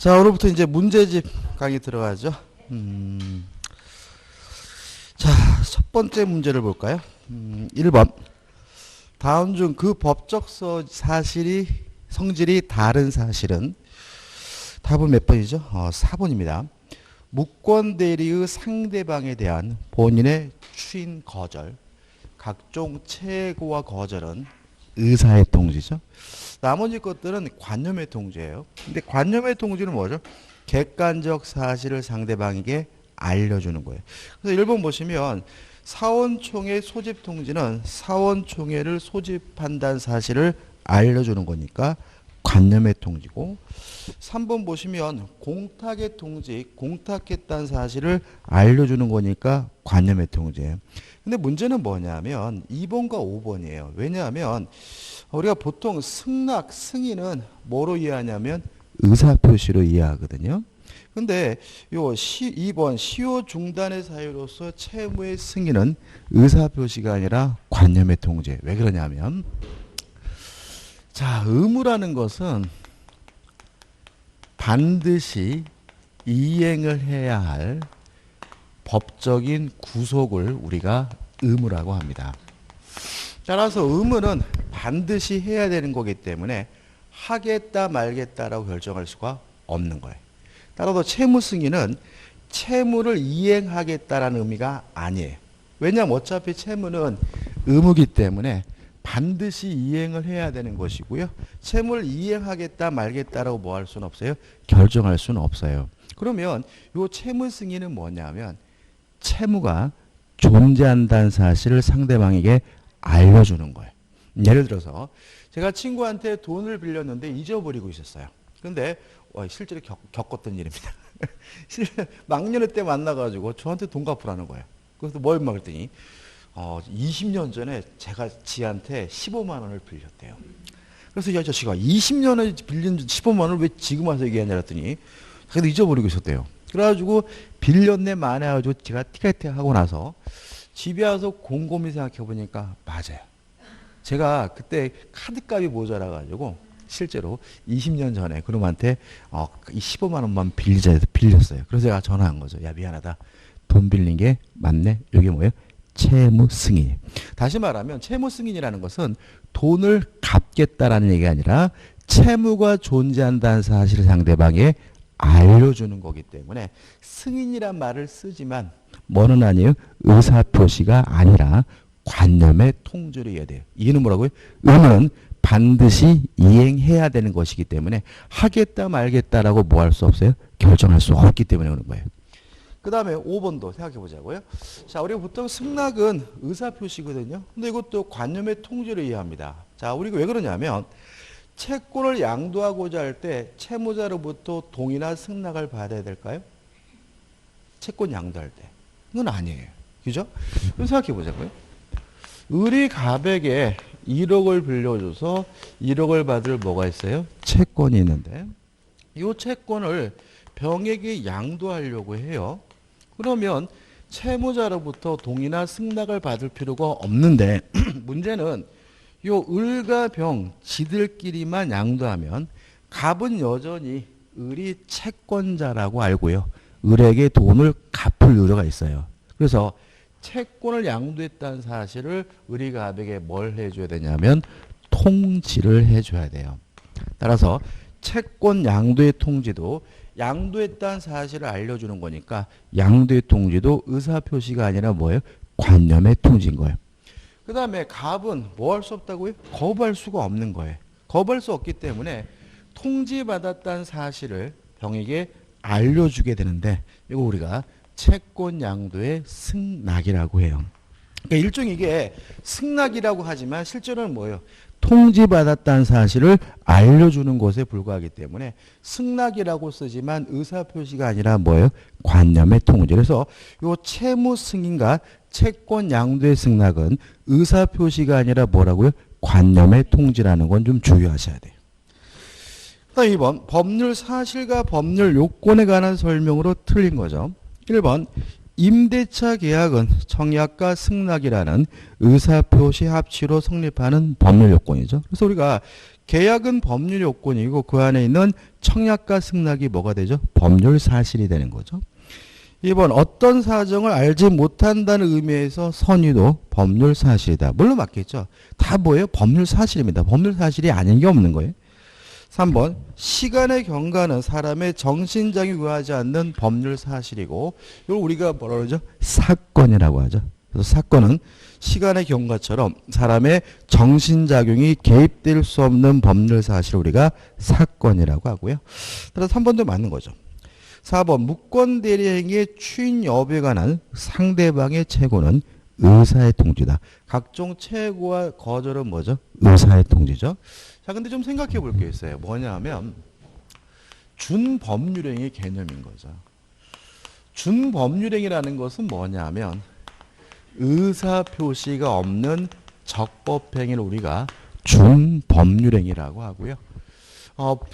자, 오늘부터 이제 문제집 강의 들어가죠. 자, 첫 번째 문제를 볼까요? 1번. 다음 중 그 법적 사실이 성질이 다른 사실은 답은 몇 번이죠? 4번입니다. 무권 대리의 상대방에 대한 본인의 추인 거절, 각종 채고와 거절은 의사의 통지죠. 나머지 것들은 관념의 통지예요. 근데 관념의 통지는 뭐죠? 객관적 사실을 상대방에게 알려주는 거예요. 그래서 1번 보시면 사원총회 소집 통지는 사원총회를 소집한다는 사실을 알려주는 거니까 관념의 통지고, 3번 보시면 공탁의 통지, 공탁했다는 사실을 알려주는 거니까 관념의 통지예요. 근데 문제는 뭐냐면 2번과 5번이에요. 왜냐하면 우리가 보통 승낙, 승인은 뭐로 이해하냐면 의사표시로 이해하거든요. 근데 요 2번 시효 중단의 사유로서 채무의 승인은 의사표시가 아니라 관념의 통지. 왜 그러냐면, 자, 의무라는 것은 반드시 이행을 해야 할 법적인 구속을 우리가 의무라고 합니다. 따라서 의무는 반드시 해야 되는 거기 때문에 하겠다 말겠다라고 결정할 수가 없는 거예요. 따라서 채무 승인은 채무를 이행하겠다라는 의미가 아니에요. 왜냐하면 어차피 채무는 의무이기 때문에 반드시 이행을 해야 되는 것이고요. 채무를 이행하겠다 말겠다라고 뭐 할 수는 없어요? 결정할 수는 없어요. 그러면 이 채무 승인은 뭐냐면 채무가 존재한다는 사실을 상대방에게 알려주는 거예요. 예를 들어서 제가 친구한테 돈을 빌렸는데 잊어버리고 있었어요. 근데 실제로 겪었던 일입니다. 막년회 때 만나가지고 저한테 돈 갚으라는 거예요. 그래서 뭘 막았더니 20년 전에 제가 지한테 15만 원을 빌렸대요. 그래서 이 아저씨가 20년에 빌린 15만 원을 왜 지금 와서 얘기하냐 했더니 자기도 잊어버리고 있었대요. 그래가지고 빌렸네 마네 해가지고 제가 티켓하고 나서 집에 와서 곰곰이 생각해 보니까 맞아요. 제가 그때 카드값이 모자라가지고 실제로 20년 전에 그놈한테 이 15만 원만 빌리자 해서 빌렸어요. 그래서 제가 전화한 거죠. 야, 미안하다. 돈 빌린 게 맞네. 이게 뭐예요? 채무 승인. 다시 말하면 채무 승인이라는 것은 돈을 갚겠다라는 얘기가 아니라 채무가 존재한다는 사실을 상대방에 알려주는 거기 때문에 승인이란 말을 쓰지만 뭐는 아니에요? 의사표시가 아니라 관념의 통지로 이해해야 돼요. 이게는 뭐라고요? 의무는 반드시 이행해야 되는 것이기 때문에 하겠다 말겠다라고 뭐 할 수 없어요? 결정할 수 없기 때문에 그런 거예요. 그 다음에 5번도 생각해 보자고요. 자, 우리가 보통 승낙은 의사표시거든요. 근데 이것도 관념의 통지로 이해합니다. 자, 우리가 왜 그러냐면 채권을 양도하고자 할 때 채무자로부터 동의나 승낙을 받아야 될까요? 채권 양도할 때. 그건 아니에요. 그죠? 그럼 생각해 보자고요. 을이 갑에게 1억을 빌려줘서 1억을 받을 뭐가 있어요? 채권이 있는데 이 채권을 병에게 양도하려고 해요. 그러면 채무자로부터 동의나 승낙을 받을 필요가 없는데 문제는 요 을과 병 지들끼리만 양도하면 갑은 여전히 을이 채권자라고 알고요. 을에게 돈을 갚을 의무가 있어요. 그래서 채권을 양도했다는 사실을 을이 갑에게 뭘 해줘야 되냐면 통지를 해줘야 돼요. 따라서 채권 양도의 통지도 양도했다는 사실을 알려주는 거니까 양도의 통지도 의사표시가 아니라 뭐예요? 관념의 통지인 거예요. 그 다음에 갑은 뭐 할 수 없다고요? 거부할 수가 없는 거예요. 거부할 수 없기 때문에 통지받았다는 사실을 병에게 알려주게 되는데 이거 우리가 채권 양도의 승낙이라고 해요. 그러니까 일종의 이게 승낙이라고 하지만 실제로는 뭐예요? 통지받았다는 사실을 알려주는 것에 불과하기 때문에 승낙이라고 쓰지만 의사표시가 아니라 뭐예요? 관념의 통지. 그래서 이 채무 승인과 채권 양도의 승낙은 의사표시가 아니라 뭐라고요? 관념의 통지라는 건 좀 주의하셔야 돼요. 그다음 2번 법률 사실과 법률 요건에 관한 설명으로 틀린 거죠. 1번 임대차 계약은 청약과 승낙이라는 의사표시 합치로 성립하는 법률 요건이죠. 그래서 우리가 계약은 법률 요건이고 그 안에 있는 청약과 승낙이 뭐가 되죠? 법률 사실이 되는 거죠. 2번 어떤 사정을 알지 못한다는 의미에서 선의도 법률 사실이다. 물론 맞겠죠. 다 뭐예요? 법률 사실입니다. 법률 사실이 아닌 게 없는 거예요. 3번 시간의 경과는 사람의 정신장애 의하지 않는 법률 사실이고 이걸 우리가 뭐라 그러죠? 사건이라고 하죠. 그래서 사건은 시간의 경과처럼 사람의 정신작용이 개입될 수 없는 법률 사실을 우리가 사건이라고 하고요. 따라서 3번도 맞는 거죠. 4번 무권 대리행위의 추인 여부에 관한 상대방의 최고는 의사의 통지다. 각종 최고와 거절은 뭐죠? 의사의 통지죠. 자, 근데 좀 생각해 볼 게 있어요. 뭐냐면 준법률행위 개념인 거죠. 준법률행위라는 것은 뭐냐면 의사표시가 없는 적법행위를 우리가 준법률행위라고 하고요.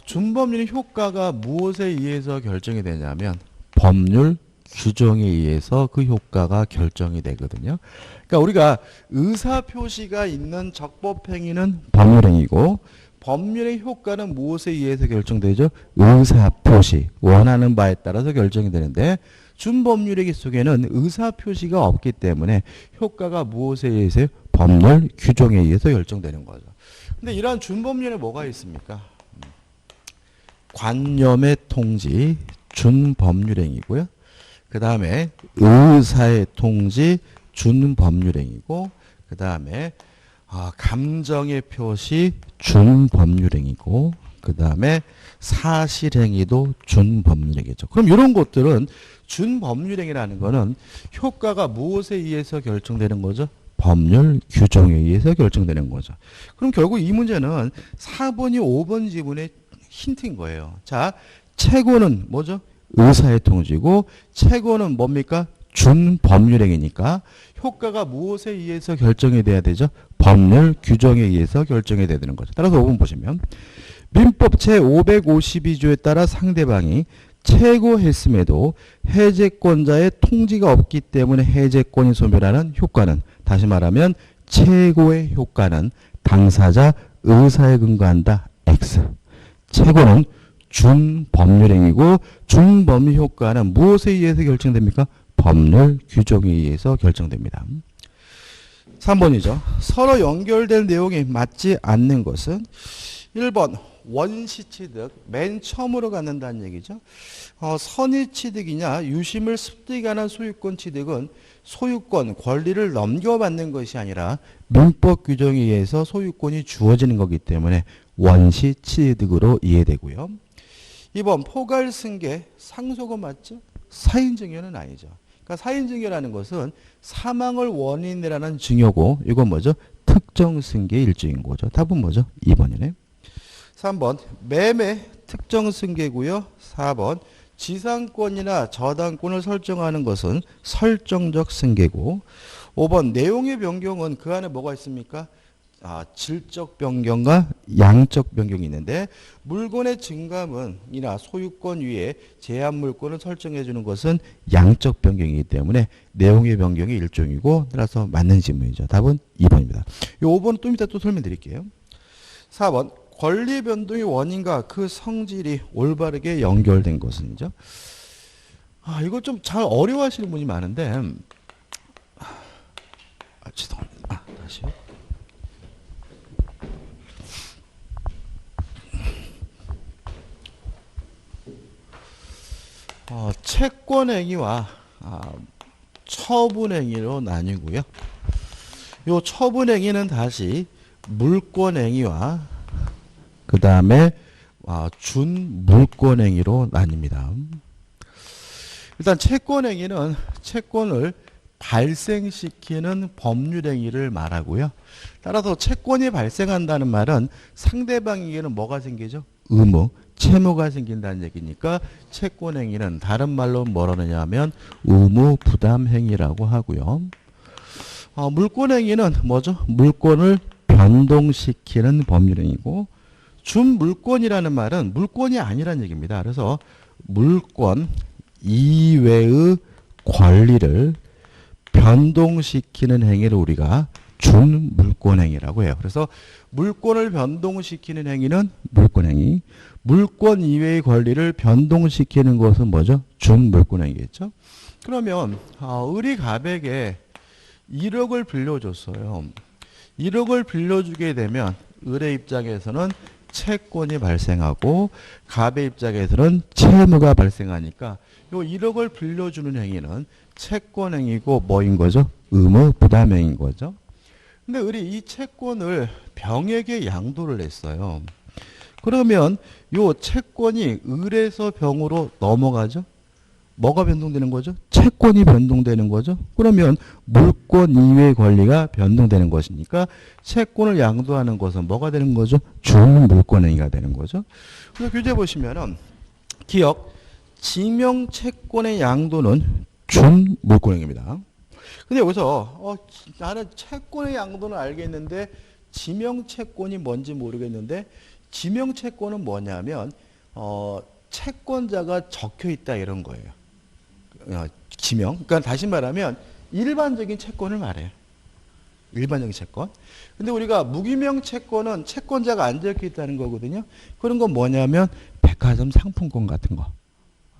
준법률의 효과가 무엇에 의해서 결정이 되냐면 법률 규정에 의해서 그 효과가 결정이 되거든요. 그러니까 우리가 의사표시가 있는 적법행위는 법률행위고 법률의 효과는 무엇에 의해서 결정되죠? 의사표시, 원하는 바에 따라서 결정이 되는데 준법률행위 속에는 의사표시가 없기 때문에 효과가 무엇에 의해서 법률 규정에 의해서 결정되는 거죠. 근데 이러한 준법률에 뭐가 있습니까? 관념의 통지, 준법률행위고요. 그 다음에 의사의 통지, 준법률행위고 그 다음에 감정의 표시, 준법률행위고 그 다음에 사실행위도 준법률행위죠. 그럼 이런 것들은 준법률행위라는 거는 효과가 무엇에 의해서 결정되는 거죠? 법률 규정에 의해서 결정되는 거죠. 그럼 결국 이 문제는 4번이 5번 지문의 힌트인 거예요. 자, 최고는 뭐죠? 의사의 통지고 최고는 뭡니까? 준법률행위니까 효과가 무엇에 의해서 결정이 돼야 되죠? 법률 규정에 의해서 결정이 돼야 되는 거죠. 따라서 5번 보시면 민법 제552조에 따라 상대방이 최고했음에도 해제권자의 통지가 없기 때문에 해제권이 소멸하는 효과는 다시 말하면 최고의 효과는 당사자 의사에 근거한다. X. 최고는 준법률행위고 준법률 효과는 무엇에 의해서 결정됩니까? 법률 규정에 의해서 결정됩니다. 3번이죠. 서로 연결된 내용이 맞지 않는 것은 1번 원시취득, 맨 처음으로 갖는다는 얘기죠. 선의취득이냐 유심을 습득하는 소유권 취득은 소유권, 권리를 넘겨받는 것이 아니라 민법 규정에 의해서 소유권이 주어지는 거기 때문에 원시취득으로 이해되고요. 2번 포괄승계, 상속은 맞죠? 사인증여는 아니죠. 그러니까 사인증여라는 것은 사망을 원인이라는 증여고 이건 뭐죠? 특정승계 일종인 거죠. 답은 뭐죠? 2번이네. 3번 매매 특정승계고요. 4번 지상권이나 저당권을 설정하는 것은 설정적 승계고 5번 내용의 변경은 그 안에 뭐가 있습니까? 질적 변경과 양적 변경이 있는데 물건의 증감은이나 소유권 위에 제한 물건을 설정해 주는 것은 양적 변경이기 때문에 내용의 변경이 일종이고 따라서 맞는 질문이죠. 답은 2번입니다. 이 5번은 좀 이따 또 설명드릴게요. 4번 권리 변동의 원인과 그 성질이 올바르게 연결된 것은요. 이거 좀 잘 어려워하시는 분이 많은데 죄송합니다. 다시요. 채권행위와 처분행위로 나뉘고요. 요 처분행위는 다시 물권행위와 그 다음에 준물권행위로 나뉩니다. 일단 채권행위는 채권을 발생시키는 법률행위를 말하고요. 따라서 채권이 발생한다는 말은 상대방에게는 뭐가 생기죠? 의무, 채무가 생긴다는 얘기니까 채권행위는 다른 말로 뭐라느냐 하면 의무 부담행위라고 하고요. 물권행위는 뭐죠? 물권을 변동시키는 법률행위고 준물권이라는 말은 물권이 아니란 얘기입니다. 그래서 물권 이외의 권리를 변동시키는 행위를 우리가 준물권행위라고 해요. 그래서 물권을 변동시키는 행위는 물권행위, 물권 이외의 권리를 변동시키는 것은 뭐죠? 준물권행위겠죠. 그러면 을이 갑에게 1억을 빌려줬어요. 1억을 빌려주게 되면 을의 입장에서는 채권이 발생하고 갑의 입장에서는 채무가 발생하니까 요 1억을 빌려주는 행위는 채권행위고 뭐인 거죠? 의무 부담행위인 거죠. 근데 을이 이 채권을 병에게 양도를 했어요. 그러면 요 채권이 을에서 병으로 넘어가죠? 뭐가 변동되는 거죠? 채권이 변동되는 거죠. 그러면 물권 이외의 권리가 변동되는 것이니까 채권을 양도하는 것은 뭐가 되는 거죠? 준물권행위가 되는 거죠. 그래서 교재 보시면은 기억, 지명채권의 양도는 준물권행위입니다. 근데 여기서 나는 채권의 양도는 알겠는데 지명채권이 뭔지 모르겠는데 지명채권은 뭐냐면 채권자가 적혀 있다 이런 거예요. 지명. 그러니까 다시 말하면 일반적인 채권을 말해요. 일반적인 채권. 근데 우리가 무기명 채권은 채권자가 안 적혀 있다는 거거든요. 그런 건 뭐냐면 백화점 상품권 같은 거.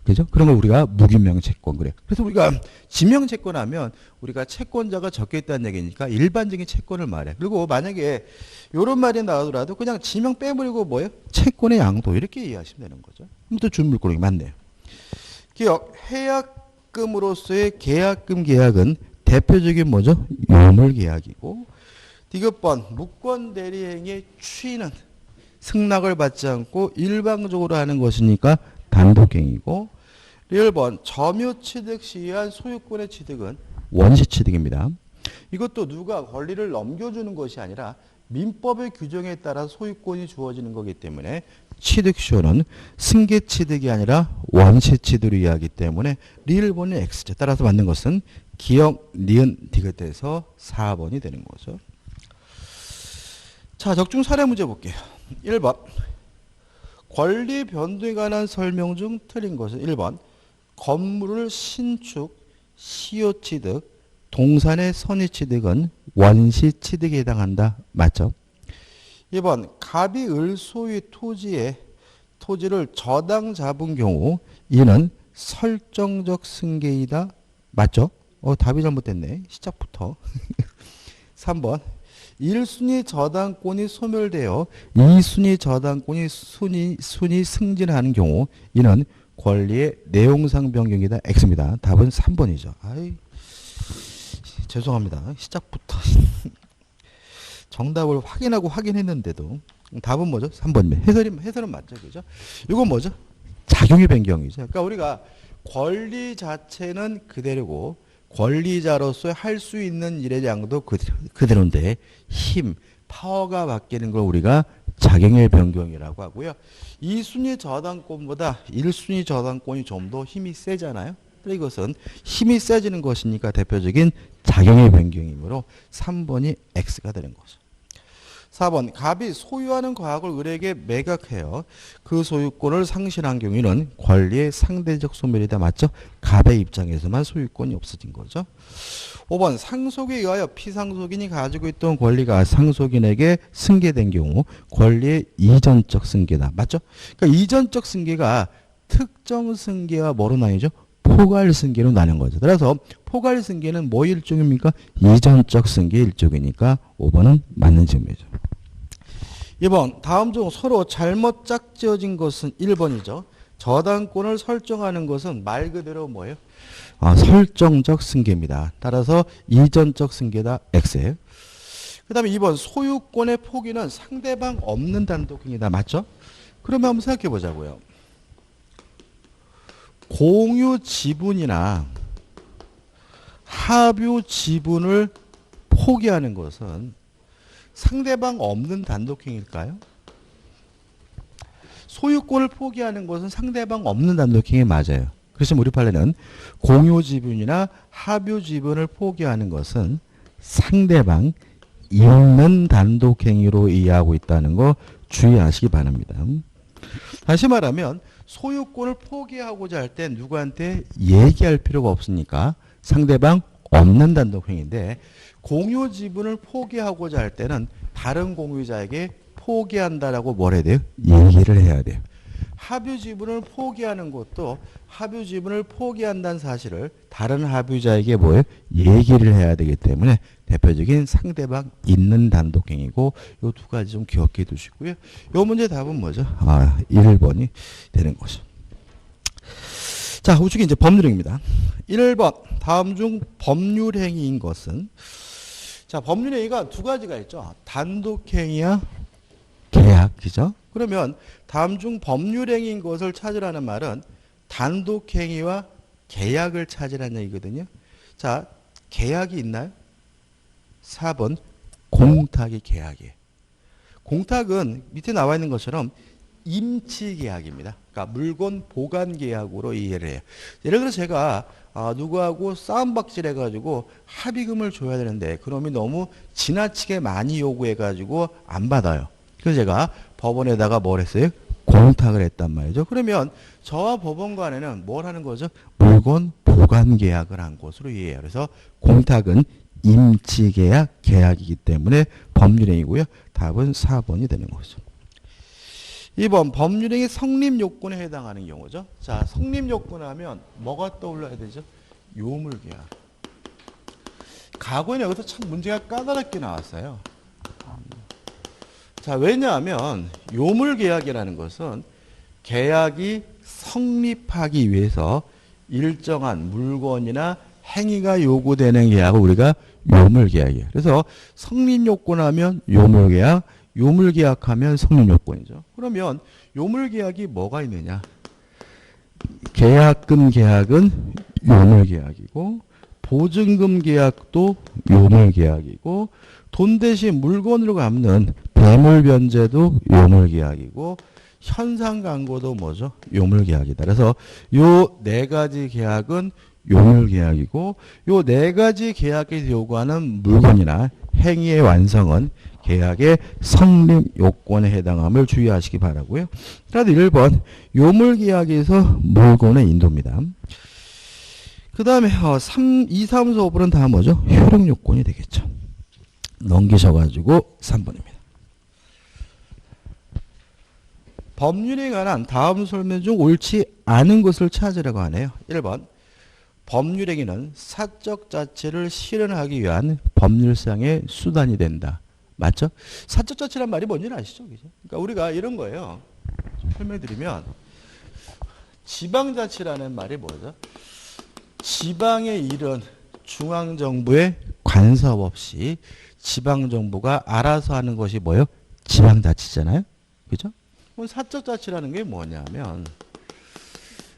그죠? 그런 걸 우리가 무기명 채권 그래. 그래서 우리가 지명 채권 하면 우리가 채권자가 적혀 있다는 얘기니까 일반적인 채권을 말해. 그리고 만약에 이런 말이 나오더라도 그냥 지명 빼버리고 뭐예요? 채권의 양도 이렇게 이해하시면 되는 거죠. 그럼 또 준물권행위 맞네요. 기억, 해약금으로서의 계약금 계약은 대표적인 뭐죠? 유물계약이고 디귿번, 무권대리행위의 추이는 승낙을 받지 않고 일방적으로 하는 것이니까 단독행위고 1번, 점유취득 시에 의한 소유권의 취득은 원시취득입니다. 이것도 누가 권리를 넘겨주는 것이 아니라 민법의 규정에 따라 소유권이 주어지는 거기 때문에 취득시효는 승계취득이 아니라 원시취득으로 이해하기 때문에 리을본이 X죠. 따라서 맞는 것은 기억, 니은, 디귿에서 4번이 되는 거죠. 자, 적중 사례 문제 볼게요. 1번. 권리 변동에 관한 설명 중 틀린 것은 1번. 건물을 신축, 시효취득, 동산의 선의취득은 원시취득에 해당한다. 맞죠? 2번. 갑이 을 소유의 토지를 저당 잡은 경우 이는 설정적 승계이다. 맞죠? 답이 잘못됐네. 시작부터. 3번. 1순위 저당권이 소멸되어 2순위 저당권이 순위 승진하는 경우 이는 권리의 내용상 변경이다. X입니다. 답은 3번이죠. 아이, 죄송합니다. 시작부터 정답을 확인했는데도 답은 뭐죠? 3번입니다. 해설은 맞죠. 그죠? 이건 뭐죠? 작용의 변경이죠. 그러니까 우리가 권리 자체는 그대로고 권리자로서 할 수 있는 일의 양도 그대로인데 힘, 파워가 바뀌는 걸 우리가 작용의 변경이라고 하고요. 2순위 저당권보다 1순위 저당권이 좀 더 힘이 세잖아요. 그래서 이것은 힘이 세지는 것이니까 대표적인 작용의 변경이므로 3번이 X가 되는 거죠. 4번. 갑이 소유하는 과학을 을에게 매각해요. 그 소유권을 상실한 경우에는 권리의 상대적 소멸이다. 맞죠? 갑의 입장에서만 소유권이 없어진 거죠. 5번. 상속에 의하여 피상속인이 가지고 있던 권리가 상속인에게 승계된 경우 권리의 이전적 승계다. 맞죠? 그러니까 이전적 승계가 특정 승계와 뭐로 나뉘죠? 포괄 승계로 나뉘는 거죠. 따라서 포괄 승계는 뭐 일종입니까? 이전적 승계 일종이니까 5번은 맞는 질문이죠. 2번. 다음 중 서로 잘못 짝지어진 것은 1번이죠. 저당권을 설정하는 것은 말 그대로 뭐예요? 설정적 승계입니다. 따라서 이전적 승계다. X예요. 그 다음에 2번. 소유권의 포기는 상대방 없는 단독행위다. 맞죠? 그러면 한번 생각해 보자고요. 공유 지분이나 합유 지분을 포기하는 것은 상대방 없는 단독행위일까요? 소유권을 포기하는 것은 상대방 없는 단독행위 맞아요. 그래서 우리 판례는 공유 지분이나 합유 지분을 포기하는 것은 상대방 있는 단독행위로 이해하고 있다는 거 주의하시기 바랍니다. 다시 말하면 소유권을 포기하고자 할 때 누구한테 얘기할 필요가 없으니까 상대방 없는 단독행위인데 공유 지분을 포기하고자 할 때는 다른 공유자에게 포기한다라고 뭘 해야 돼요? 얘기를 해야 돼요. 합유 지분을 포기하는 것도 합유 지분을 포기한다는 사실을 다른 합유자에게 뭐예요? 얘기를 해야 되기 때문에 대표적인 상대방 있는 단독행위고 이 두 가지 좀 기억해 두시고요. 이 문제 답은 뭐죠? 1번이 되는 거죠. 자, 우측이 이제 법률행위입니다. 1번 다음 중 법률행위인 것은 자, 법률행위가 두 가지가 있죠. 단독행위와 계약이죠. 그러면 다음 중 법률행위인 것을 찾으라는 말은 단독행위와 계약을 찾으라는 얘기거든요. 자, 계약이 있나요? 4번 공탁이 계약이에요. 공탁은 밑에 나와 있는 것처럼 임치계약입니다. 그러니까 물건 보관 계약으로 이해를 해요. 예를 들어 제가 누구하고 싸움박질 해가지고 합의금을 줘야 되는데 그놈이 너무 지나치게 많이 요구해가지고 안 받아요. 그래서 제가 법원에다가 뭘 했어요? 공탁을 했단 말이죠. 그러면 저와 법원 간에는 뭘 하는 거죠? 물건 보관 계약을 한 것으로 이해해요. 그래서 공탁은 임치계약 계약이기 때문에 법률행위고요. 답은 4번이 되는 거죠. 2번 법률행위 성립요건에 해당하는 경우죠. 자, 성립요건 하면 뭐가 떠올라야 되죠? 요물계약. 과거에는 여기서 참 문제가 까다롭게 나왔어요. 자, 왜냐하면 요물계약이라는 것은 계약이 성립하기 위해서 일정한 물건이나 행위가 요구되는 계약을 우리가 요물계약이에요. 그래서 성립요건 하면 요물계약, 요물계약하면 성립요건이죠. 그러면 요물계약이 뭐가 있느냐? 계약금 계약은 요물계약이고 보증금 계약도 요물계약이고 돈 대신 물건으로 갚는 배물변제도 요물계약이고 현상광고도 뭐죠? 요물계약이다. 그래서 요 네 가지 계약은 요물계약이고 요 네 가지 계약에서 요구하는 물건이나 행위의 완성은 계약의 성립 요건에 해당함을 주의하시기 바라고요. 그래도 1번 요물계약에서 물건의 인도입니다. 그 다음에 2, 3, 4, 5번은 다 뭐죠? 효력요건이 되겠죠. 넘기셔가지고 3번입니다. 법률에 관한 다음 설명 중 옳지 않은 것을 찾으라고 하네요. 1번 법률행위는 사적 자체를 실현하기 위한 법률상의 수단이 된다. 맞죠? 사적 자체란 말이 뭔지는 아시죠? 그러니까 우리가 이런 거예요. 설명드리면 지방자치라는 말이 뭐죠? 지방의 일은 중앙정부의 간섭 없이 지방정부가 알아서 하는 것이 뭐예요? 지방자치잖아요. 그죠? 사적자치라는 게 뭐냐면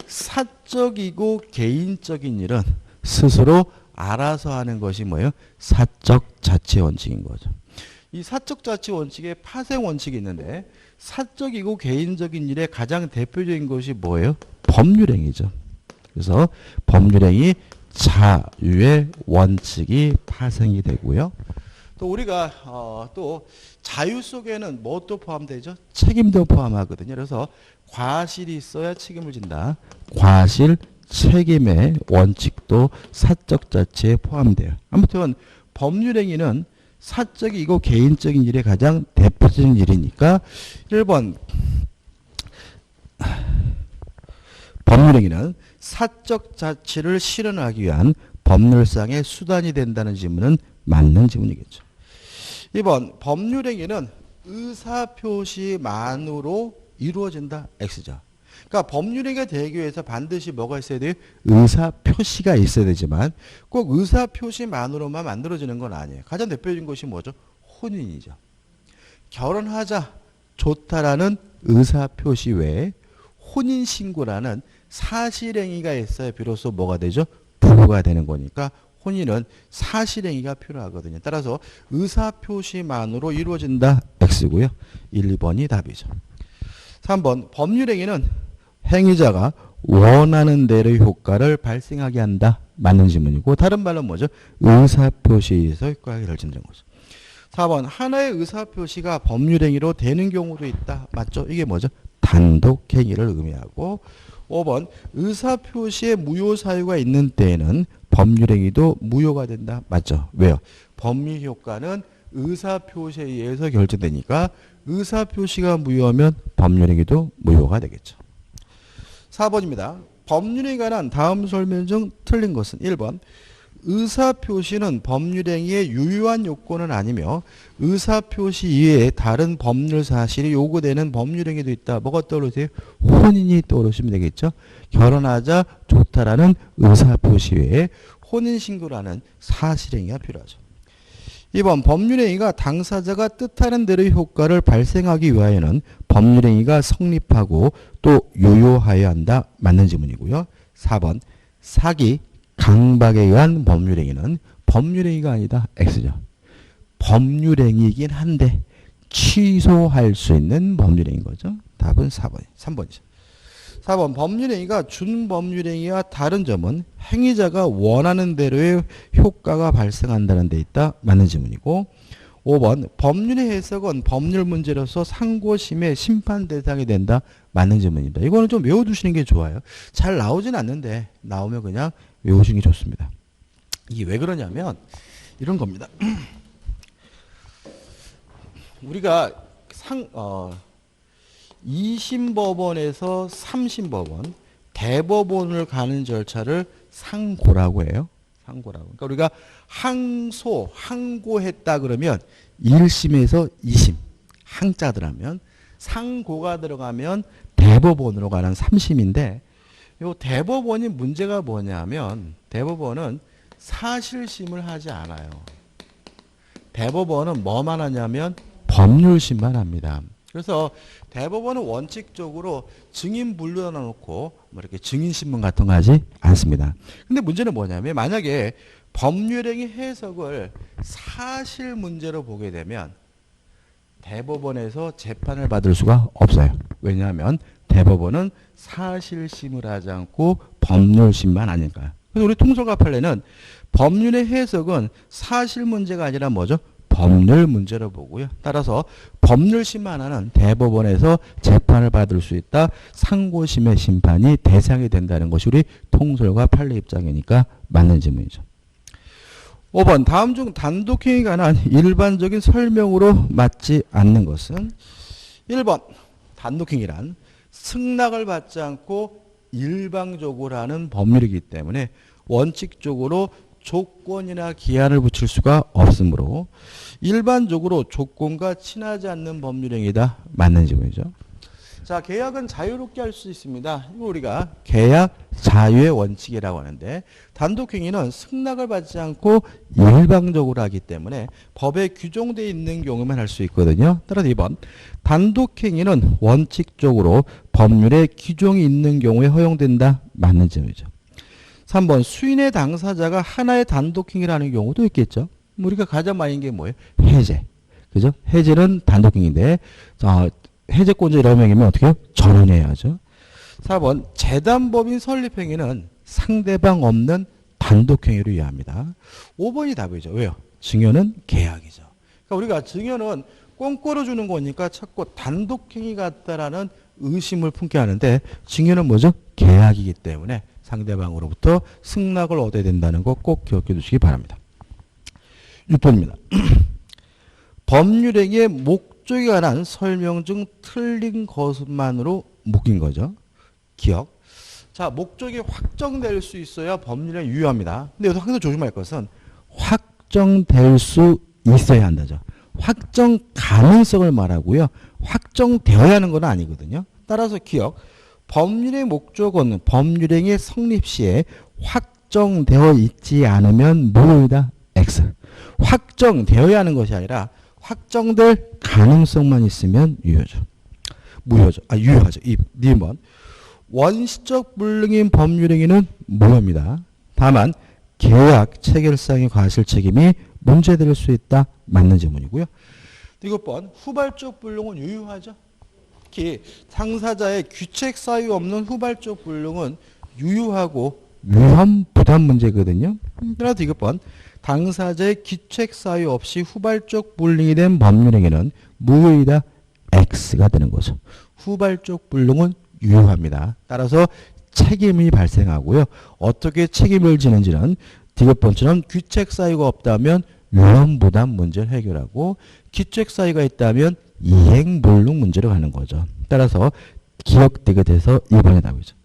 사적이고 개인적인 일은 스스로 알아서 하는 것이 뭐예요? 사적자치 원칙인 거죠. 이 사적자치 원칙에 파생 원칙이 있는데 사적이고 개인적인 일의 가장 대표적인 것이 뭐예요? 법률행위죠. 그래서 법률행위 자유의 원칙이 파생이 되고요. 또 우리가 또 자유 속에는 뭐도 포함되죠? 책임도 포함하거든요. 그래서 과실이 있어야 책임을 진다. 과실 책임의 원칙도 사적 자체에 포함돼요. 아무튼 법률행위는 사적이고 개인적인 일의 가장 대표적인 일이니까 1번 법률행위는 사적 자치를 실현하기 위한 법률상의 수단이 된다는 질문은 맞는 질문이겠죠. 2번 법률행위는 의사표시만으로 이루어진다. X죠. 그러니까 법률행위가 되기 위해서 반드시 뭐가 있어야 돼요? 의사표시가 있어야 되지만 꼭 의사표시만으로만 만들어지는 건 아니에요. 가장 대표적인 것이 뭐죠? 혼인이죠. 결혼하자 좋다라는 의사표시 외에 혼인신고라는 사실행위가 있어야 비로소 뭐가 되죠? 부부가 되는 거니까 혼인은 사실행위가 필요하거든요. 따라서 의사표시만으로 이루어진다. X고요. 1, 2번이 답이죠. 3번 법률행위는 행위자가 원하는 대로의 효과를 발생하게 한다. 맞는 질문이고 다른 말로 뭐죠? 의사표시에서 효과가 결정된 거죠. 4번 하나의 의사표시가 법률행위로 되는 경우도 있다. 맞죠? 이게 뭐죠? 단독행위를 의미하고 5번 의사표시에 무효 사유가 있는 때에는 법률행위도 무효가 된다. 맞죠? 왜요? 법률효과는 의사표시에 의해서 결정되니까 의사표시가 무효하면 법률행위도 무효가 되겠죠. 4번입니다. 법률에 관한 다음 설명 중 틀린 것은 1번 의사표시는 법률행위의 유효한 요건은 아니며 의사표시 이외에 다른 법률 사실이 요구되는 법률행위도 있다. 뭐가 떠오르세요? 혼인이 떠오르시면 되겠죠. 결혼하자 좋다라는 의사표시 외에 혼인신고라는 사실행위가 필요하죠. 2번 법률행위가 당사자가 뜻하는 대로의 효과를 발생하기 위하여는 법률행위가 성립하고 또 유효하여야 한다. 맞는 지문이고요. 4번 사기, 강박에 의한 법률행위는 법률행위가 아니다. X죠. 법률행위이긴 한데 취소할 수 있는 법률행위인 거죠. 답은 3번이죠. 4번 법률행위가 준법률행위와 다른 점은 행위자가 원하는 대로의 효과가 발생한다는 데 있다. 맞는 지문이고 5번 법률의 해석은 법률 문제로서 상고심의 심판 대상이 된다. 맞는 지문입니다. 이거는 좀 외워두시는 게 좋아요. 잘 나오진 않는데 나오면 그냥 외우시는 게 좋습니다. 이게 왜 그러냐면 이런 겁니다. 우리가 2심 법원에서 3심 법원, 대법원을 가는 절차를 상고라고 해요. 상고라고. 그러니까 우리가 항고했다 그러면 1심에서 2심, 항자 들어가면 상고가 들어가면 대법원으로 가는 3심인데 요 대법원이 문제가 뭐냐면 대법원은 사실심을 하지 않아요. 대법원은 뭐만 하냐면 법률심만 합니다. 그래서 대법원은 원칙적으로 증인 불러놓고 뭐 이렇게 증인신문 같은 거 하지 않습니다. 근데 문제는 뭐냐면 만약에 법률행위 해석을 사실 문제로 보게 되면 대법원에서 재판을 받을 수가 없어요. 왜냐하면 대법원은 사실심을 하지 않고 법률심만 하니까요. 그래서 우리 통솔과 판례는 법률의 해석은 사실 문제가 아니라 뭐죠? 법률 문제로 보고요. 따라서 법률심만 하는 대법원에서 재판을 받을 수 있다. 상고심의 심판이 대상이 된다는 것이 우리 통솔과 판례 입장이니까 맞는 질문이죠. 5번 다음 중 단독행위에 관한 일반적인 설명으로 맞지 않는 것은 1번 단독행위란 승낙을 받지 않고 일방적으로 하는 법률이기 때문에 원칙적으로 조건이나 기한을 붙일 수가 없으므로 일반적으로 조건과 친하지 않는 법률행위다. 맞는 지문이죠. 자, 계약은 자유롭게 할 수 있습니다. 이거 우리가 계약 자유의 원칙이라고 하는데 단독행위는 승낙을 받지 않고 일방적으로 하기 때문에 법에 규정되어 있는 경우만 할 수 있거든요. 따라서 2번 단독행위는 원칙적으로 법률에 규정이 있는 경우에 허용된다. 맞는 점이죠. 3번 수인의 당사자가 하나의 단독행위를 하는 경우도 있겠죠. 우리가 가장 많이 게 뭐예요? 해제. 그죠? 해제는 단독행위인데 해제권자 명이면 어떻게 해요? 전원해야죠. 4번 재단법인 설립행위는 상대방 없는 단독행위를 위함이다. 5번이 답이죠. 왜요? 증여는 계약이죠. 그러니까 우리가 증여는 꽁꼬로 주는 거니까 자꾸 단독행위 같다라는 의심을 품게 하는데 증여는 뭐죠? 계약이기 때문에 상대방으로부터 승낙을 얻어야 된다는 거 꼭 기억해 두시기 바랍니다. 6번입니다. 법률행위의 목적에 관한 설명 중 틀린 것만으로 묶인 거죠. 기억. 자, 목적이 확정될 수 있어야 법률에 유효합니다. 근데 여기서 항상 조심할 것은 확정될 수 있어야 한다죠. 확정 가능성을 말하고요. 확정되어야 하는 건 아니거든요. 따라서 기억. 법률의 목적은 법률행위의 성립 시에 확정되어 있지 않으면 무효이다. X. 확정되어야 하는 것이 아니라 확정될 가능성만 있으면 유효죠. 유효하죠. 2번. 원시적 불능인 법률행위는 무효입니다. 다만 계약 체결상의 과실 책임이 문제될 수 있다. 맞는 질문이고요. 7번. 후발적 불능은 유효하죠. 특히 당사자의 규책 사유 없는 후발적 불능은 유효하고 위험 부담 문제거든요. 따라서 2번. 당사자의 기책 사유 없이 후발적 불능이 된 법률행위는 무효이다. X가 되는 거죠. 후발적 불능은 유효합니다. 따라서 책임이 발생하고요. 어떻게 책임을 지는지는 디귿번처럼 귀책 사유가 없다면 위험부담 문제를 해결하고 기책 사유가 있다면 이행불능 문제로 가는 거죠. 따라서 기억 디귿에서 2번의 답이죠.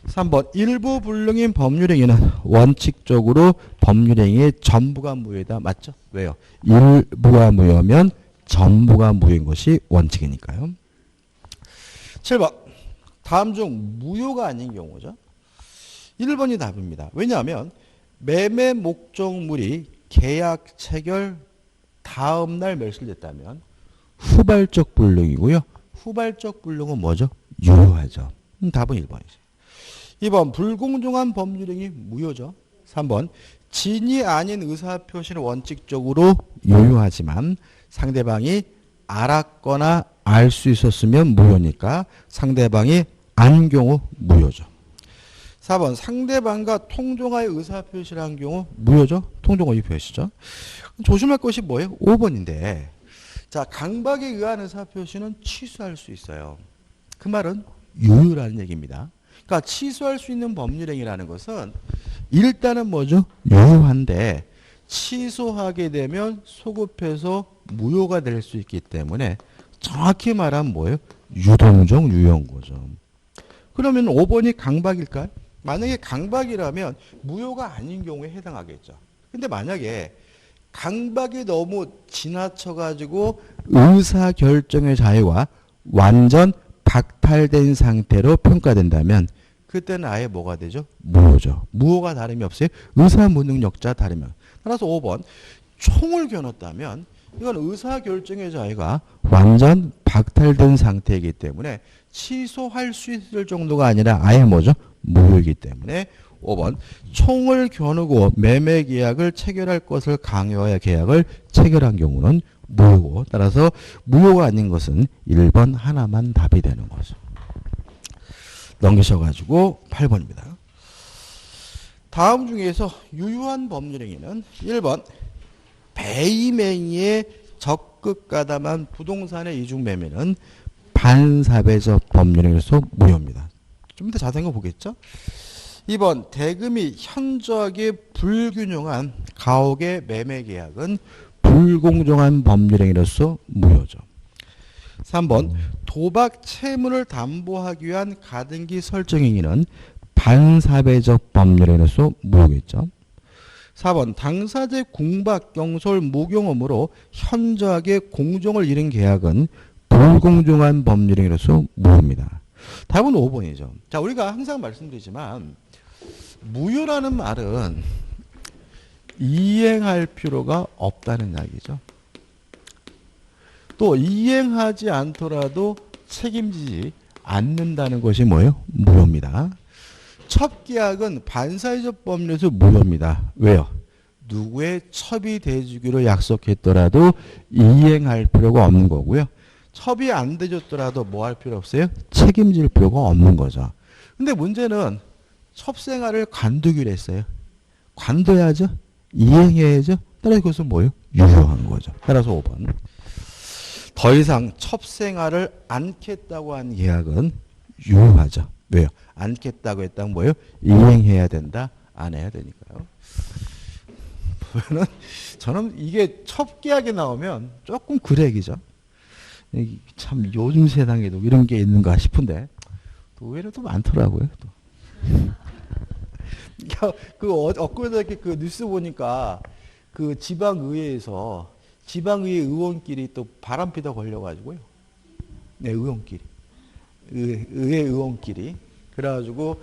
3번 일부 불능인 법률행위는 원칙적으로 법률행위의 전부가 무효이다. 맞죠? 왜요? 일부가 무효면 전부가 무효인 것이 원칙이니까요. 7번 다음 중 무효가 아닌 경우죠. 1번이 답입니다. 왜냐하면 매매 목적물이 계약 체결 다음 날 매수됐다면 후발적 불능이고요. 후발적 불능은 뭐죠? 유효하죠. 답은 1번이죠. 2번 불공정한 법률행위 무효죠. 3번 진이 아닌 의사표시는 원칙적으로 유효하지만 상대방이 알았거나 알 수 있었으면 무효니까 상대방이 안 경우 무효죠. 4번 상대방과 통종하여 의사표시를 한 경우 무효죠. 통종의 표시죠. 조심할 것이 뭐예요? 5번인데 자 강박에 의한 의사표시는 취소할 수 있어요. 그 말은 유효라는 얘기입니다. 그러니까 취소할 수 있는 법률행위라는 것은 일단은 뭐죠? 유효한데 취소하게 되면 소급해서 무효가 될 수 있기 때문에 정확히 말하면 뭐예요? 유동적 유효인 거죠. 그러면 5번이 강박일까요? 만약에 강박이라면 무효가 아닌 경우에 해당하겠죠. 근데 만약에 강박이 너무 지나쳐가지고 의사결정의 자유가 완전 박탈된 상태로 평가된다면 그때는 아예 뭐가 되죠? 무효죠. 무효가 다름이 없어요. 의사무능력자 다르면. 따라서 5번 총을 겨눴다면 이건 의사결정의 자유가 완전 박탈된 상태이기 때문에 취소할 수 있을 정도가 아니라 아예 뭐죠? 무효이기 때문에 5번 총을 겨누고 매매 계약을 체결할 것을 강요하여 계약을 체결한 경우는 무효고 따라서 무효가 아닌 것은 1번 하나만 답이 되는 거죠. 넘기셔가지고 8번입니다. 다음 중에서 유효한 법률행위는 1번 배임행위에 적극 가담한 부동산의 이중매매는 반사배적 법률행위로서 무효입니다. 좀 이따 자세한 거 보겠죠? 2번 대금이 현저하게 불균형한 가옥의 매매 계약은 불공정한 법률행위로서 무효죠. 3번 도박 채무를 담보하기 위한 가등기 설정행위는 반사배적 법률행위로서 무효겠죠. 4번 당사자의 궁박, 경솔, 무경험으로 현저하게 공정을 잃은 계약은 불공정한 법률행위로서 무효입니다. 답은 5번이죠. 자, 우리가 항상 말씀드리지만 무효라는 말은 이행할 필요가 없다는 이야기죠. 또 이행하지 않더라도 책임지지 않는다는 것이 뭐예요? 무효입니다. 첩계약은 반사회적 법률에서 무효입니다. 왜요? 누구의 첩이 돼주기로 약속했더라도 이행할 필요가 없는 거고요. 첩이 안 돼줬더라도 뭐 할 필요 없어요? 책임질 필요가 없는 거죠. 근데 문제는 첩생활을 관두기로 했어요. 관둬야죠. 이행해야죠. 따라서 그것은 뭐예요? 유효한 거죠. 따라서 5번. 더 이상 첩생활을 않겠다고 한 계약은 유효하죠. 왜요? 않겠다고 했다면 뭐예요? 이행해야 된다. 안 해야 되니까요. 저는 이게 첩계약에 나오면 조금 구렉이죠. 참 요즘 세상에도 이런 게 있는가 싶은데 또 의외로 또 많더라고요. 또. 그 엊그제 그 뉴스 보니까 그 지방의회에서 지방의회 의원끼리 또 바람피다 걸려가지고요. 네, 의원끼리. 의회 의원끼리. 그래가지고,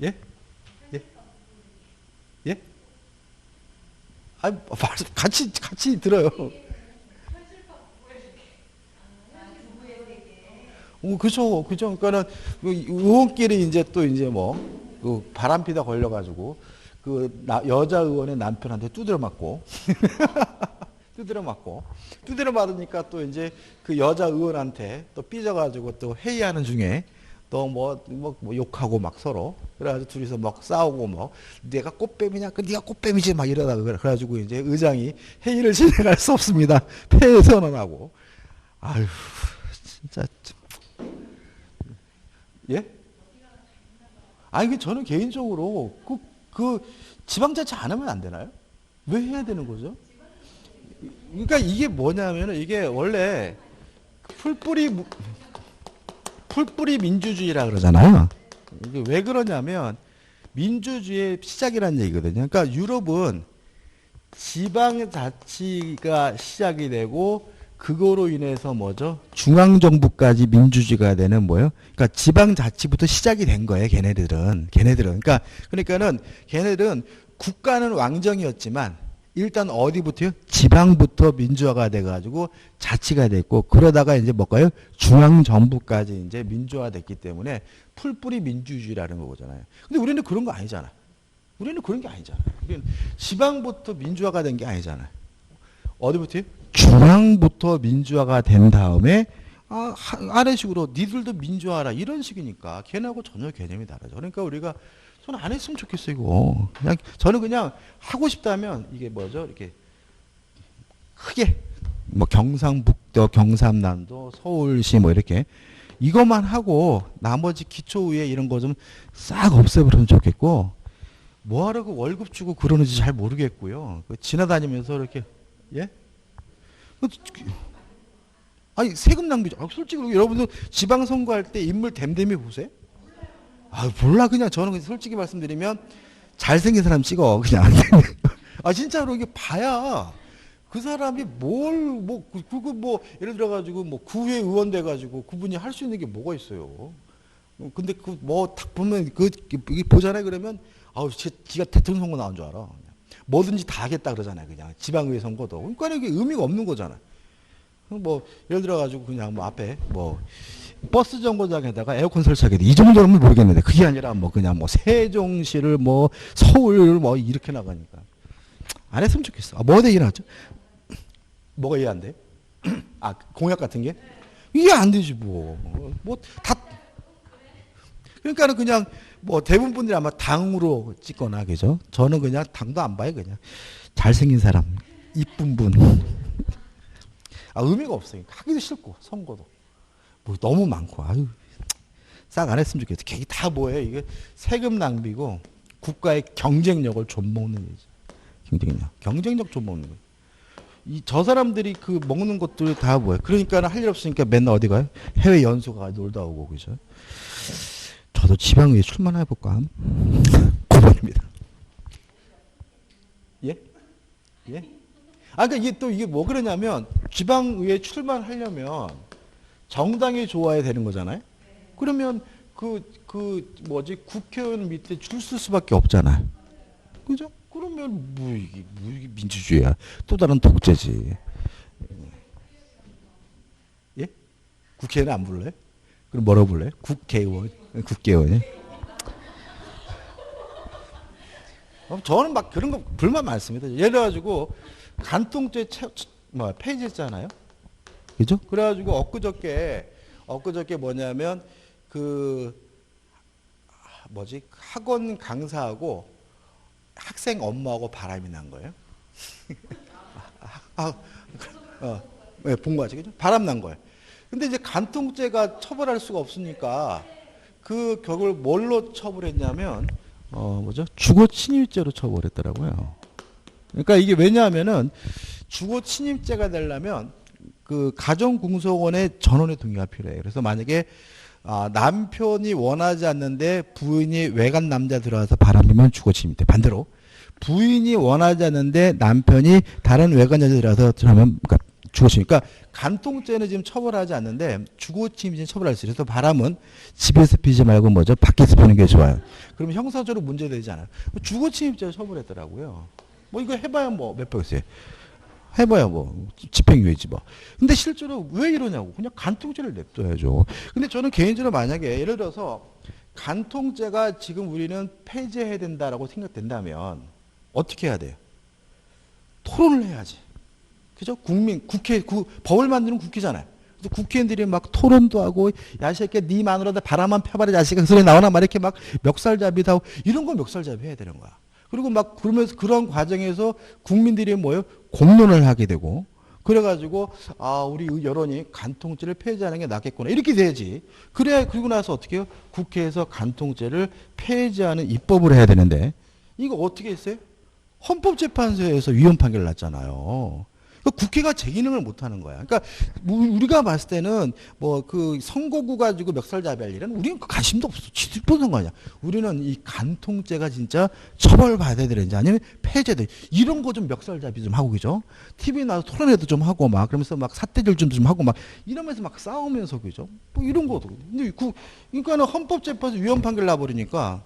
예? 예? 예? 아, 같이 들어요. 그죠. 그러니까는 의원끼리 이제 또 이제 그 바람피다 걸려가지고 그 여자 의원의 남편한테 두드려 맞고. 두드려 맞으니까 또 이제 그 여자 의원한테 또 삐져가지고 또 회의하는 중에 너 뭐 욕하고 막 서로. 그래가지고 둘이서 막 싸우고 뭐 내가 꽃뱀이냐? 그 네가 꽃뱀이지 막 이러다가 그래가지고 이제 의장이 회의를 진행할 수 없습니다. 폐회 선언하고. 아유 진짜 예? 아니 그 저는 개인적으로 그 지방자치 안 하면 안 되나요? 왜 해야 되는 거죠? 그러니까 이게 뭐냐면은 이게 원래 풀뿌리 민주주의라 그러잖아요. 이게 왜 그러냐면 민주주의의 시작이라는 얘기거든요. 그러니까 유럽은 지방자치가 시작이 되고 그거로 인해서 뭐죠? 중앙정부까지 민주주의가 되는 뭐예요? 그러니까 지방자치부터 시작이 된 거예요. 걔네들은. 그러니까는 걔네들은 국가는 왕정이었지만 일단 어디부터요? 지방부터 민주화가 돼가지고 자치가 됐고 그러다가 이제 뭘까요? 중앙정부까지 이제 민주화됐기 때문에 풀뿌리 민주주의라는 거잖아요. 근데 우리는 그런 거 아니잖아. 우리는 그런 게 아니잖아. 우리는 지방부터 민주화가 된 게 아니잖아요. 어디부터요? 중앙부터 민주화가 된 다음에 아래식으로 니들도 민주화하라 이런 식이니까 걔네하고 전혀 개념이 다르죠. 그러니까 우리가 저는 안 했으면 좋겠어요 이거. 저는 그냥 하고 싶다면 이게 뭐죠? 이렇게 크게 뭐 경상북도, 경상남도, 서울시 뭐 이렇게 이것만 하고 나머지 기초의회 이런 거 좀 싹 없애버리면 좋겠고 뭐 하라고 월급 주고 그러는지 잘 모르겠고요. 지나다니면서 이렇게 예? 아니 세금 낭비죠. 솔직히 여러분들 지방선거할 때 인물 댐댐이 보세요. 몰라 그냥 저는 솔직히 말씀드리면 잘생긴 사람 찍어 그냥. 진짜로 이게 봐야 그 사람이 뭐 예를 들어 가지고 뭐 구회 의원 돼 가지고 그분이 할 수 있는 게 뭐가 있어요. 근데 그 뭐 딱 보면 이게 보잖아요. 그러면 지가 대통령 선거 나온 줄 알아. 뭐든지 다 하겠다 그러잖아요. 그냥 지방의회 선거도. 그러니까 이게 의미가 없는 거잖아. 뭐 예를 들어 가지고 그냥 뭐 앞에 뭐 버스 정거장에다가 에어컨 설치하겠다. 이 정도는 모르겠는데 그게 아니라 뭐 그냥 뭐 세종시를 뭐 서울 뭐 이렇게 나가니까 안 했으면 좋겠어. 뭐가 되긴 하죠? 뭐가 이해 안 돼? 공약 같은 게? 이해 안 되지 뭐. 다 그러니까는 그냥 뭐 대부분 분들이 아마 당으로 찍거나 그죠? 저는 그냥 당도 안 봐요 그냥 잘생긴 사람, 이쁜 분. 의미가 없어요. 하기도 싫고 선거도 뭐 너무 많고 싹 안 했으면 좋겠어. 걔 다 뭐예요? 이게 세금 낭비고 국가의 경쟁력을 좀먹는 거죠. 경쟁력 좀먹는 거. 저 사람들이 그 먹는 것들이 다 뭐예요? 그러니까 할 일 없으니까 맨날 어디 가요? 해외 연수 가 놀다 오고 그죠? 저도 지방의회 출마해 볼까? 9번입니다. 예? 예? 그러니까 이게 뭐 그러냐면 지방의회 출마하려면 정당이 좋아야 되는 거잖아요. 그러면 국회의원 밑에 줄 쓸 수밖에 없잖아요. 그죠? 그러면 이게 민주주의야. 또 다른 독재지. 예? 국회의원 안 불러요? 그럼 뭐라고 불러요? 국회의원이? 저는 막 그런 거 불만 많습니다. 예를 들어가지고 간통죄 폐지했잖아요. 그죠? 그래가지고 엊그저께 뭐냐면 학원 강사하고 학생 엄마하고 바람이 난 거예요. 본 거지, 그죠? 바람 난 거예요. 근데 이제 간통죄가 처벌할 수가 없으니까 그걸 뭘로 처벌했냐면 주거 침입죄로 처벌했더라고요. 그러니까 이게 왜냐하면은 주거 침입죄가 되려면 가정궁속원의 전원의 동의가 필요해요. 그래서 만약에 남편이 원하지 않는데 부인이 외간 남자 들어와서 바람이면 주거 침입돼. 반대로 부인이 원하지 않는데 남편이 다른 외간 여자 들어와서 하면 주거 침입. 그러니까 간통죄는 지금 처벌하지 않는데 주거 침입죄는 처벌할 수 있어요. 그래서 바람은 집에서 피지 말고 밖에서 피는 게 좋아요. 그러면 형사적으로 문제되지 않아요. 주거 침입죄를 처벌했더라고요. 이거 해봐야 몇 번 해봐야 집행유예지 뭐. 근데 실제로 왜 이러냐고. 그냥 간통죄를 냅둬야죠. 근데 저는 개인적으로 만약에 예를 들어서 간통죄가 지금 우리는 폐지해야 된다라고 생각된다면 어떻게 해야 돼요? 토론을 해야지. 그죠? 법을 만드는 국회잖아요. 국회의원들이 막 토론도 하고 야 새끼야 네 마누라다 바람만 펴봐라 자식아 그 소리 나오나 막 이렇게 막 멱살잡이도 하고 이런 거 멱살잡이 해야 되는 거야. 그리고 막 그러면서 그런 과정에서 국민들이 뭐예요? 공론을 하게 되고 그래가지고 아 우리 여론이 간통죄를 폐지하는 게 낫겠구나 이렇게 돼야지. 그래야 그리고 나서 어떻게 해요? 국회에서 간통죄를 폐지하는 입법을 해야 되는데 이거 어떻게 했어요? 헌법재판소에서 위헌 판결을 났잖아요. 국회가 제 기능을 못 하는 거야. 그러니까 우리가 봤을 때는 뭐 그 선거구 가지고 멱살잡이 할 일은 우리는 관심도 없어. 지들보는 상관이야. 우리는 이 간통죄가 진짜 처벌받아야 되는지 아니면 폐지돼 이런 거 좀 멱살잡이 좀 하고 그죠? TV 나와서 토론회도 좀 하고 막 그러면서 막 삿대질 좀 하고 막 이러면서 막 싸우면서 그죠? 뭐 이런 거도. 근데 그러니까는 헌법재판소 위헌 판결 나버리니까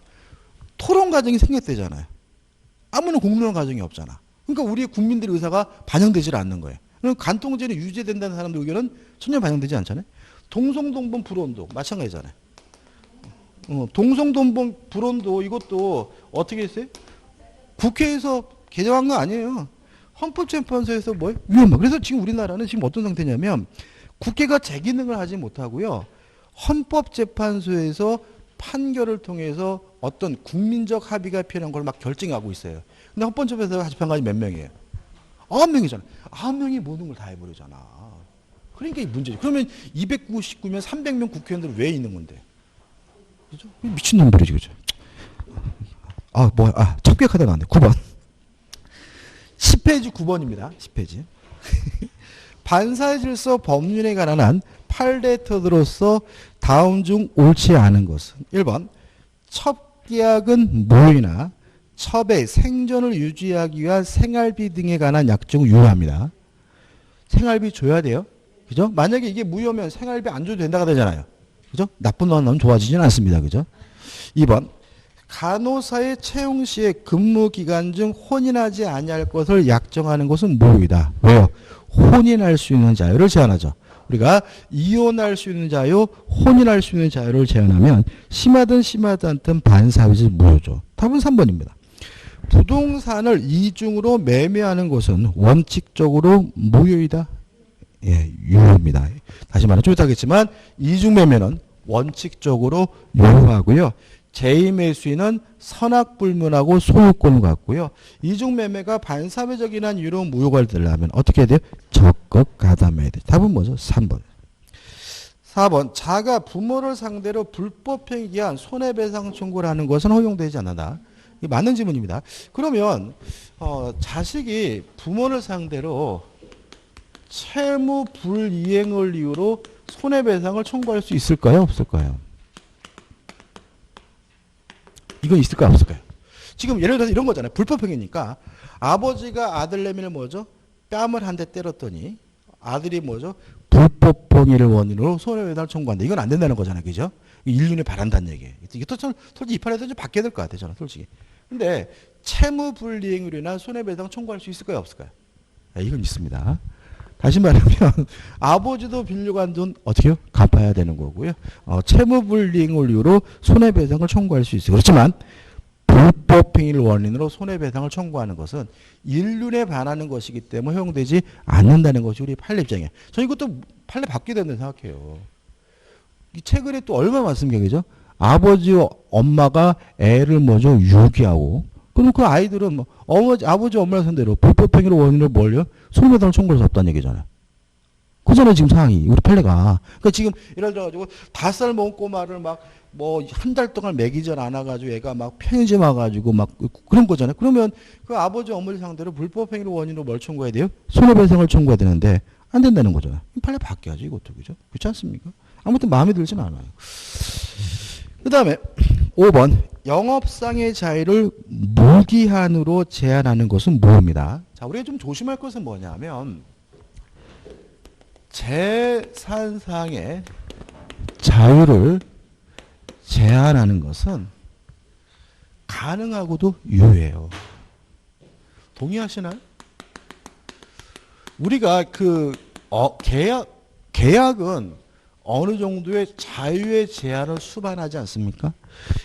토론 과정이 생겼대잖아요. 아무런 공론화 과정이 없잖아. 그러니까 우리 국민들의 의사가 반영되질 않는 거예요. 간통죄는 유죄된다는 사람들 의견은 전혀 반영되지 않잖아요. 동성동본 불온도 마찬가지잖아요. 동성동본 불온도 이것도 어떻게 했어요? 국회에서 개정한 거 아니에요. 헌법재판소에서 뭐예요? 위헌만. 그래서 지금 우리나라는 지금 어떤 상태냐면 국회가 제 기능을 하지 못하고요. 헌법재판소에서 판결을 통해서 어떤 국민적 합의가 필요한 걸 막 결정하고 있어요. 근데 헌법재판소에서 재판관이 몇 명이에요? 9명이잖아. 9명이 모든 걸 다 해버리잖아. 그러니까 이 문제지. 그러면 299면 300명 국회의원들은 왜 있는 건데? 그죠? 미친놈들이지, 그죠? 첩격하다가 안 돼. 9번. 10페이지 9번입니다. 10페이지. 반사의 질서 법률에 관한 한 판례터로서 다음 중 옳지 않은 것은 1번 첩계약은 모의나 첩의 생존을 유지하기 위한 생활비 등에 관한 약정을 유효합니다. 생활비 줘야 돼요. 그죠? 만약에 이게 무효면 생활비 안 줘도 된다가 되잖아요. 그죠? 나쁜 놈은 좋아지진 않습니다. 그죠? 2번 간호사의 채용 시에 근무 기간 중 혼인하지 아니할 것을 약정하는 것은 모의다. 왜요? 혼인할 수 있는 자유를 제한하죠. 우리가 이혼할 수 있는 자유, 혼인할 수 있는 자유를 제한하면 심하든 심하지 않든 반사회적 무효죠. 답은 3번입니다. 부동산을 이중으로 매매하는 것은 원칙적으로 무효이다. 예, 유효입니다. 다시 말해 좀 이따 하겠지만 이중 매매는 원칙적으로 유효하고요. 제2매수인은 선악불문하고 소유권을 갖고요. 이중매매가 반사회적인 한 이유로 무효가 되려면 어떻게 해야 돼요? 적극 가담해야 돼요. 답은 뭐죠? 3번. 4번 자가 부모를 상대로 불법행위에 의한 손해배상 청구를 하는 것은 허용되지 않는다. 이게 맞는 질문입니다. 그러면 자식이 부모를 상대로 채무 불이행을 이유로 손해배상을 청구할 수 있을까요? 없을까요? 이건 있을까요? 없을까요? 지금 예를 들어서 이런 거잖아요. 불법행위니까 아버지가 아들내미를 뭐죠? 뺨을 한 대 때렸더니 아들이 뭐죠? 불법행위를 원인으로 손해배상을 청구한다. 이건 안 된다는 거잖아요. 그죠? 인륜에 바란다는 얘기예요. 이게 또 솔직히 이 판에서 좀 바뀌어야 될 것 같아요. 저는 솔직히. 근데 채무 불이행으로 인한 손해배상 청구할 수 있을까요? 없을까요? 이건 있습니다. 다시 말하면 아버지도 빌려고 한 돈 어떻게 해요? 갚아야 되는 거고요. 채무불이행을 이유로 손해배상을 청구할 수 있어요. 그렇지만 불법행위를 원인으로 손해배상을 청구하는 것은 인륜에 반하는 것이기 때문에 허용되지 않는다는 것이 우리 판례 입장이에요. 저는 이것도 판례 바뀌어야 된다고 생각해요. 최근에 또 얼마 많습니까? 그죠? 아버지, 엄마가 애를 뭐죠? 유기하고 그럼 그 아이들은 뭐 아버지 엄마를 상대로 불법행위로 원인으로 뭘요? 손해배상을 청구할 수 없다는 얘기잖아요. 그잖아요 지금 상황이 우리 판례가. 그러니까 지금 예를 들어가지고 5살 먹은 꼬마를 막 뭐 한 달 동안 먹이질 않아가지고 애가 막 편의점 와가지고 막 그런 거잖아요. 그러면 그 아버지 어머니 상대로 불법행위로 원인으로 뭘 청구해야 돼요? 손해배상을 청구해야 되는데 안 된다는 거잖아요. 판례 바뀌어야죠 이것도. 그죠? 그렇지 않습니까? 아무튼 마음에 들진 않아요. 그 다음에 5번 영업상의 자유를 무기한으로 제한하는 것은 무엇입니다. 자, 우리가 좀 조심할 것은 뭐냐면 재산상의 자유를 제한하는 것은 가능하고도 유효해요. 동의하시나요? 우리가 계약은 어느 정도의 자유의 제한을 수반하지 않습니까?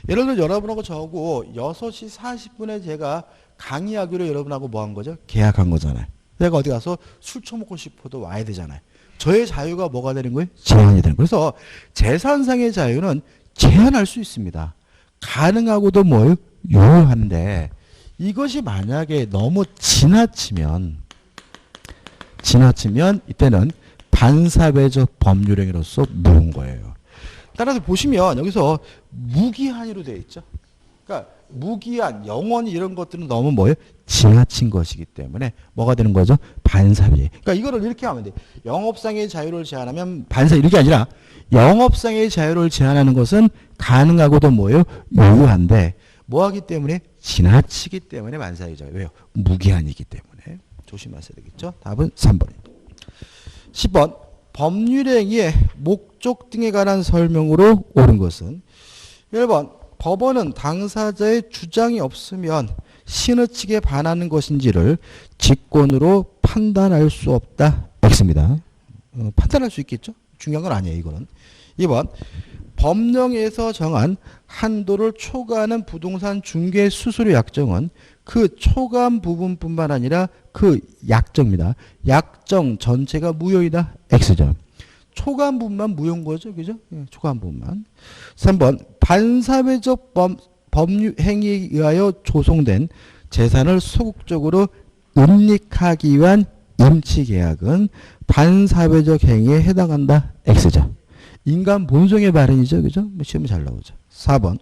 예를 들어 여러분하고 저하고 6시 40분에 제가 강의하기로 여러분하고 뭐 한 거죠? 계약한 거잖아요. 내가 어디 가서 술 처먹고 싶어도 와야 되잖아요. 저의 자유가 뭐가 되는 거예요? 제한이 되는 거예요. 그래서 재산상의 자유는 제한할 수 있습니다. 가능하고도 뭐예요? 유효한데 이것이 만약에 너무 지나치면 이때는 반사회적 법률행위로서 물은 거예요. 따라서 보시면 여기서 무기한으로 되어 있죠. 그러니까 무기한, 영원히 이런 것들은 너무 뭐예요? 지나친 것이기 때문에 뭐가 되는 거죠? 반사회. 그러니까 이거를 이렇게 하면 돼. 영업상의 자유를 제한하면 반사 이렇게 아니라 영업상의 자유를 제한하는 것은 가능하고도 뭐예요? 유효한데 뭐하기 때문에? 지나치기 때문에 반사회죠. 왜요? 무기한이기 때문에. 조심하셔야 되겠죠? 답은 3번입니다. 10번 법률행위의 목적 등에 관한 설명으로 옳은 것은 1번 법원은 당사자의 주장이 없으면 신의 측에 반하는 것인지를 직권으로 판단할 수 없다. X입니다. 판단할 수 있겠죠? 중요한 건 아니에요. 이거는. 2번 법령에서 정한 한도를 초과하는 부동산 중개 수수료 약정은 그 초과한 부분뿐만 아니라 그 약정입니다. 약정 전체가 무효이다. X죠. 초과한 부분만 무효인 거죠. 그죠? 예, 초과한 부분만. 3번 반사회적 법률 행위에 의하여 조성된 재산을 소극적으로 은닉하기 위한 임치계약은 반사회적 행위에 해당한다. X죠. 인간 본성의 발현이죠. 그죠? 시험이 잘 나오죠. 4번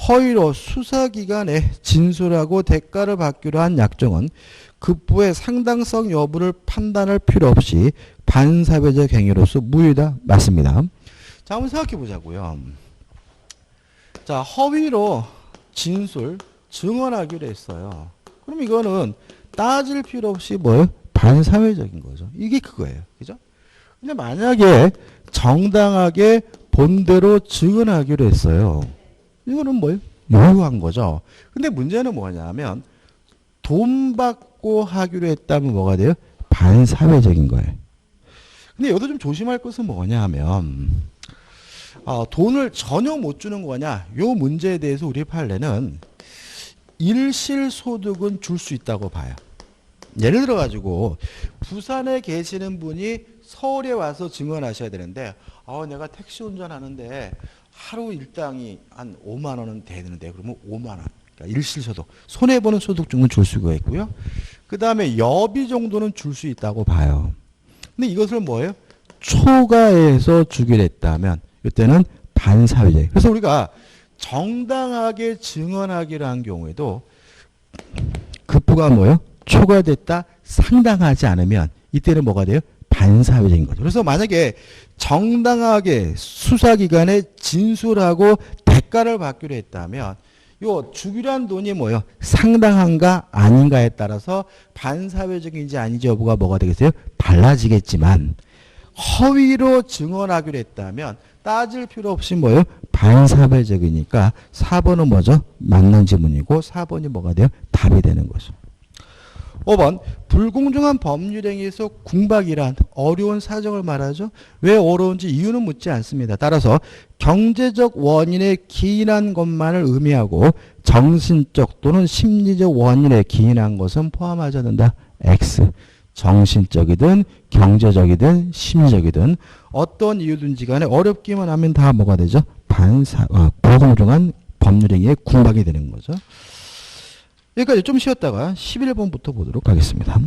허위로 수사기관에 진술하고 대가를 받기로 한 약정은 급부의 상당성 여부를 판단할 필요 없이 반사회적 행위로서 무효다. 맞습니다. 자, 한번 생각해 보자고요. 자, 허위로 진술, 증언하기로 했어요. 그럼 이거는 따질 필요 없이 뭐예요? 반사회적인 거죠. 이게 그거예요. 그죠? 근데 만약에 정당하게 본대로 증언하기로 했어요. 이거는 뭐예요? 유효한 거죠. 근데 문제는 뭐냐면 돈 받고 하기로 했다면 뭐가 돼요? 반사회적인 거예요. 근데 여기서 좀 조심할 것은 뭐냐 하면 돈을 전혀 못 주는 거냐? 요 문제에 대해서 우리 판례는 일실소득은 줄 수 있다고 봐요. 예를 들어 가지고 부산에 계시는 분이 서울에 와서 증언하셔야 되는데 내가 택시 운전하는데 하루 일당이 한 5만 원은 되는데 그러면 5만 원. 그러니까 일실소득. 손해보는 소득증은 줄 수가 있고요. 그 다음에 여비 정도는 줄 수 있다고 봐요. 근데 이것을 뭐예요? 초과해서 주기로 했다면 이때는 반사회적. 그래서 우리가 정당하게 증언하기로 한 경우에도 급부가 뭐예요? 초과됐다 상당하지 않으면 이때는 뭐가 돼요? 반사회적인 거죠. 그래서 만약에 정당하게 수사기관에 진술하고 대가를 받기로 했다면 요 주기로 한 돈이 뭐예요? 상당한가 아닌가에 따라서 반사회적인지 아닌지 여부가 뭐가 되겠어요? 달라지겠지만 허위로 증언하기로 했다면 따질 필요 없이 뭐예요? 반사회적이니까 4번은 뭐죠? 맞는 지문이고 4번이 뭐가 돼요? 답이 되는 거죠. 5번 불공정한 법률행위에서 궁박이란 어려운 사정을 말하죠. 왜 어려운지 이유는 묻지 않습니다. 따라서 경제적 원인에 기인한 것만을 의미하고 정신적 또는 심리적 원인에 기인한 것은 포함하지 않는다. X. 정신적이든 경제적이든 심리적이든 어떤 이유든지 간에 어렵기만 하면 다 뭐가 되죠? 불공정한 법률행위에 궁박이 되는 거죠. 여기까지 좀 쉬었다가 11번부터 보도록 하겠습니다.